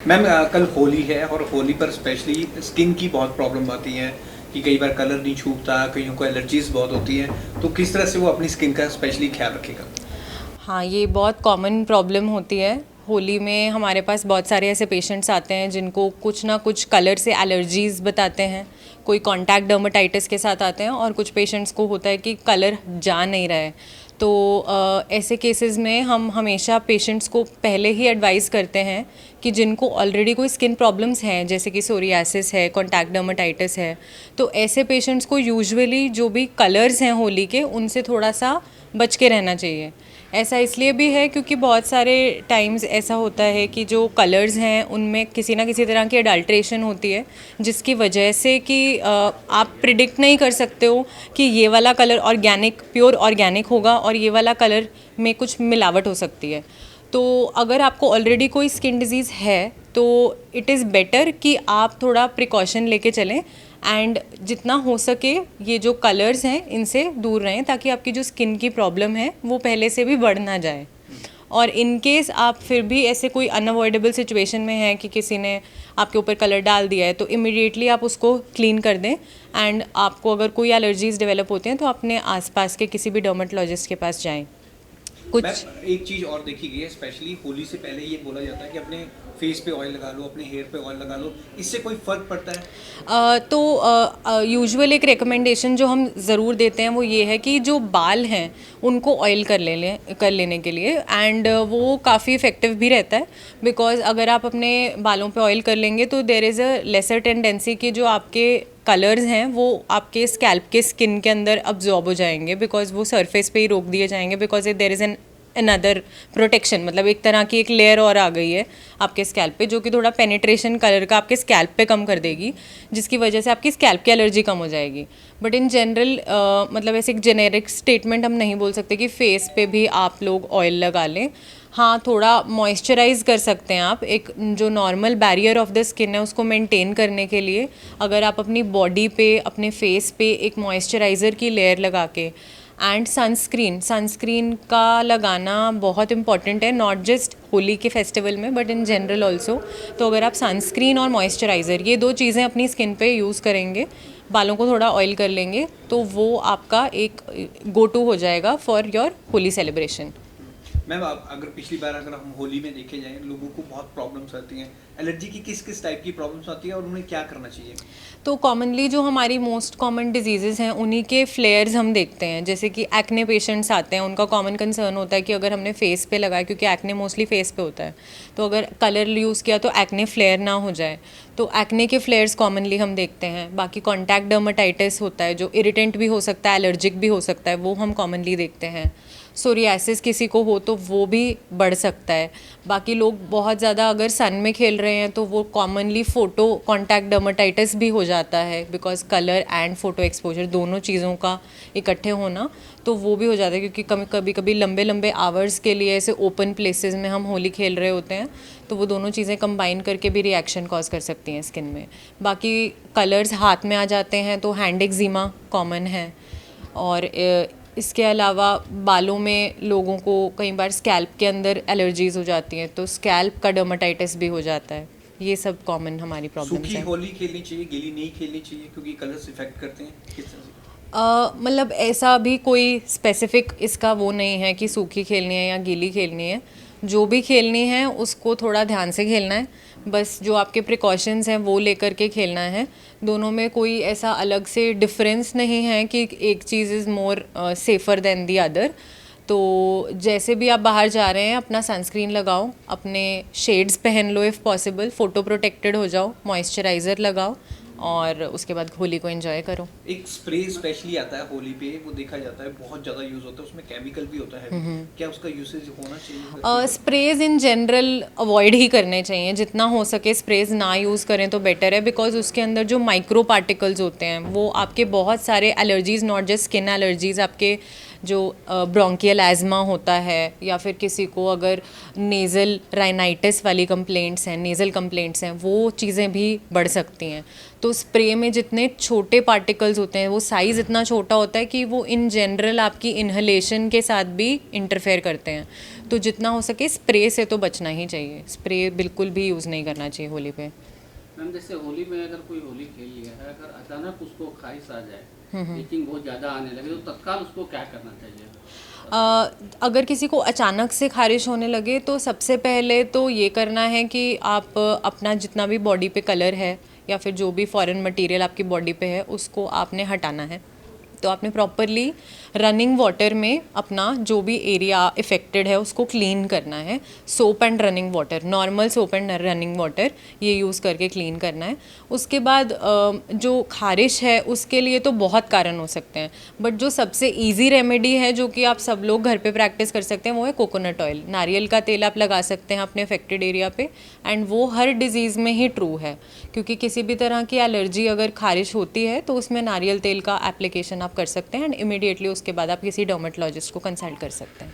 Ma'am कल होली है और होली पर स्पेशली स्किन की बहुत प्रॉब्लम आती है कि कई बार कलर नहीं छूटता, कईयों को एलर्जीज बहुत होती हैं, तो किस तरह से वो अपनी स्किन का स्पेशली ख्याल रखेगा? हाँ, ये बहुत कॉमन प्रॉब्लम होती है। होली में हमारे पास बहुत सारे ऐसे पेशेंट्स आते हैं जिनको कुछ ना कुछ कलर से एलर्जीज़ बताते हैं। कोई कॉन्टैक्ट डर्मेटाइटिस के साथ आते हैं और कुछ पेशेंट्स को होता है कि कलर जा नहीं रहा है। तो ऐसे केसेस में हम हमेशा पेशेंट्स को पहले ही एडवाइस करते हैं कि जिनको ऑलरेडी कोई स्किन प्रॉब्लम्स हैं, जैसे कि सोरियासिस है, कॉन्टैक्ट डर्मेटाइटिस है, तो ऐसे पेशेंट्स को यूजुअली जो भी कलर्स हैं होली के, उनसे थोड़ा सा बच के रहना चाहिए। ऐसा इसलिए भी है क्योंकि बहुत सारे टाइम्स ऐसा होता है कि जो कलर्स हैं उनमें किसी ना किसी तरह की अडल्ट्रेशन होती है, जिसकी वजह से कि आप प्रिडिक्ट नहीं कर सकते हो कि ये वाला कलर ऑर्गेनिक प्योर ऑर्गेनिक होगा और ये वाला कलर में कुछ मिलावट हो सकती है। तो अगर आपको ऑलरेडी कोई स्किन डिजीज़ है तो इट इज़ बेटर कि आप थोड़ा प्रिकॉशन लेके चलें एंड जितना हो सके ये जो कलर्स हैं इनसे दूर रहें, ताकि आपकी जो स्किन की प्रॉब्लम है वो पहले से भी बढ़ ना जाए। और इन केस आप फिर भी ऐसे कोई अनअवॉइडेबल सिचुएशन में हैं कि किसी ने आपके ऊपर कलर डाल दिया है, तो इमिडिएटली आप उसको क्लीन कर दें। एंड आपको अगर कोई एलर्जीज़ डेवलप होते हैं तो अपने आसपास के किसी भी डर्मेटोलॉजिस्ट के पास जाएं। कुछ मैम एक चीज़ और देखी गई है, स्पेशली होली से पहले ये बोला जाता है कि अपने फेस पे ऑयल लगा लो, अपने हेयर पे ऑयल लगा लो, इससे कोई फ़र्क पड़ता है? तो यूजुअल एक रिकमेंडेशन जो हम ज़रूर देते हैं वो ये है कि जो बाल हैं उनको ऑयल कर लेने के लिए, एंड वो काफ़ी इफ़ेक्टिव भी रहता है। बिकॉज़ अगर आप अपने बालों पे ऑयल कर लेंगे तो there is a lesser tendency कि जो आपके कलर्स हैं वो आपके स्कैल्प के स्किन के अंदर अब्जॉर्ब हो जाएंगे, बिकॉज वो सरफेस पे ही रोक दिए जाएंगे, because there is an another protection, मतलब एक तरह की एक लेयर और आ गई है आपके स्कैल्प पे, जो कि थोड़ा पेनिट्रेशन कलर का आपके स्कैल्प पे कम कर देगी, जिसकी वजह से आपकी स्कैल्प की एलर्जी कम हो जाएगी। बट इन जनरल मतलब ऐसे एक जेनेरिक स्टेटमेंट हम नहीं बोल सकते कि फेस पे भी आप लोग ऑयल लगा लें। हाँ, थोड़ा मॉइस्चराइज कर सकते हैं आप, एक जो normal barrier of the skin है उसको मेंटेन करने के लिए अगर आप अपनी बॉडी पे, अपने फेस पे एक मॉइस्चराइज़र की लेयर लगा के, एंड सनस्क्रीन का लगाना बहुत इंपॉर्टेंट है, नॉट जस्ट होली के फेस्टिवल में बट इन जनरल ऑल्सो। तो अगर आप सनस्क्रीन और मॉइस्चराइज़र ये दो चीज़ें अपनी स्किन पे यूज़ करेंगे, बालों को थोड़ा ऑयल कर लेंगे, तो वो आपका एक गो टू हो जाएगा for your Holi celebration. Ma'am आप अगर हम होली में देखे जाएं, लोगों को बहुत प्रॉब्लम्स आती हैं, एलर्जी की किस किस टाइप की प्रॉब्लम्स आती है और उन्हें क्या करना चाहिए? तो कॉमनली जो हमारी मोस्ट कॉमन डिजीज़ेज़ हैं उन्हीं के फ्लेयर्स हम देखते हैं। जैसे कि एक्ने पेशेंट्स आते हैं, उनका कॉमन कंसर्न होता है कि अगर हमने फेस पे लगाया, क्योंकि एक्ने मोस्टली फेस पे होता है, तो अगर कलर यूज़ किया तो एक्ने फ्लेयर ना हो जाए, तो एक्ने के फ्लेयर्स कॉमनली हम देखते हैं। बाकी कॉन्टैक्ट डर्मेटाइटिस होता है जो इरिटेंट भी हो सकता है, एलर्जिक भी हो सकता है, वो हम कॉमनली देखते हैं। सोरियासिस किसी को हो तो वो भी बढ़ सकता है। बाकी लोग बहुत ज़्यादा अगर सन में खेल रहे हैं तो वो कॉमनली फ़ोटो कॉन्टैक्ट डर्मेटाइटिस भी हो जाता है, because colour and photo exposure दोनों चीज़ों का इकट्ठे होना, तो वो भी हो जाता है। क्योंकि कभी कभी लंबे लंबे आवर्स के लिए ऐसे ओपन प्लेसेस में हम होली खेल रहे होते हैं, तो वो दोनों चीज़ें कंबाइन करके भी रिएक्शन कॉज कर सकती हैं स्किन में। बाकी कलर्स हाथ में आ जाते हैं तो हैंड एक्जिमा कॉमन है। और इसके अलावा बालों में लोगों को कई बार स्कैल्प के अंदर एलर्जीज़ हो जाती हैं, तो स्कैल्प का डर्मेटाइटिस भी हो जाता है। ये सब कॉमन हमारी प्रॉब्लम्स सूखी हैं। होली खेलनी चाहिए, गीली नहीं खेलनी चाहिए, क्योंकि कलर्स इफेक्ट करते हैं, किस तरह से? मतलब ऐसा भी कोई स्पेसिफिक इसका वो नहीं है कि सूखी खेलनी है या गीली खेलनी है। जो भी खेलनी है उसको थोड़ा ध्यान से खेलना है, बस जो आपके प्रिकॉशंस हैं वो लेकर के खेलना है। दोनों में कोई ऐसा अलग से डिफरेंस नहीं है कि एक चीज़ is more safer than the other. तो जैसे भी आप बाहर जा रहे हैं अपना सनस्क्रीन लगाओ, अपने शेड्स पहन लो इफ़ पॉसिबल, फ़ोटो प्रोटेक्टेड हो जाओ, मॉइस्चराइज़र लगाओ और उसके बाद होली को एंजॉय करो। एक स्प्रे स्पेशली आता है होली पे, वो देखा जाता है बहुत ज़्यादा यूज़ होता है, उसमें केमिकल भी होता है, क्या उसका यूसेज होना चाहिए? स्प्रेज इन जनरल अवॉइड ही करने चाहिए, जितना हो सके स्प्रेज ना यूज़ करें तो बेटर है, बिकॉज उसके अंदर जो माइक्रो पार्टिकल्स होते हैं वो आपके बहुत सारे allergies, not just skin allergies, आपके जो ब्रोंकियल एज़मा होता है या फिर किसी को अगर नेज़ल राइनाइटिस वाली कंप्लेंट्स हैं, नेज़ल कंप्लेंट्स हैं, वो चीज़ें भी बढ़ सकती हैं। तो स्प्रे में जितने छोटे पार्टिकल्स होते हैं, वो साइज़ इतना छोटा होता है कि वो इन जनरल आपकी इन्हलेशन के साथ भी इंटरफेयर करते हैं। तो जितना हो सके स्प्रे से तो बचना ही चाहिए, स्प्रे बिल्कुल भी यूज़ नहीं करना चाहिए होली पे। मैम जैसे होली में अगर कोई होली खेल लिया है, अगर अचानक उसको खारिश आ जाए, इचिंग बहुत ज़्यादा आने लगे, तो तत्काल उसको क्या करना चाहिए? अगर किसी को अचानक से खारिश होने लगे तो सबसे पहले तो ये करना है कि आप अपना जितना भी बॉडी पे कलर है या फिर जो भी फॉरेन मटेरियल आपकी बॉडी पे है उसको आपने हटाना है। तो आपने प्रॉपरली रनिंग वाटर में अपना जो भी एरिया इफ़ेक्टेड है उसको क्लीन करना है। Soap and running water, normal soap and running water ये यूज़ करके क्लीन करना है। उसके बाद जो खारिश है उसके लिए तो बहुत कारण हो सकते हैं, बट जो सबसे इजी रेमेडी है जो कि आप सब लोग घर पे प्रैक्टिस कर सकते हैं वो है कोकोनट ऑयल। नारियल का तेल आप लगा सकते हैं अपने अफेक्टेड एरिया पे, एंड वो हर डिजीज़ में ही ट्रू है, क्योंकि किसी भी तरह की एलर्जी अगर खारिश होती है तो उसमें नारियल तेल का एप्लीकेशन आप कर सकते हैं एंड इमीडिएटली उसके बाद आप किसी डर्मेटोलॉजिस्ट को कंसल्ट कर सकते हैं।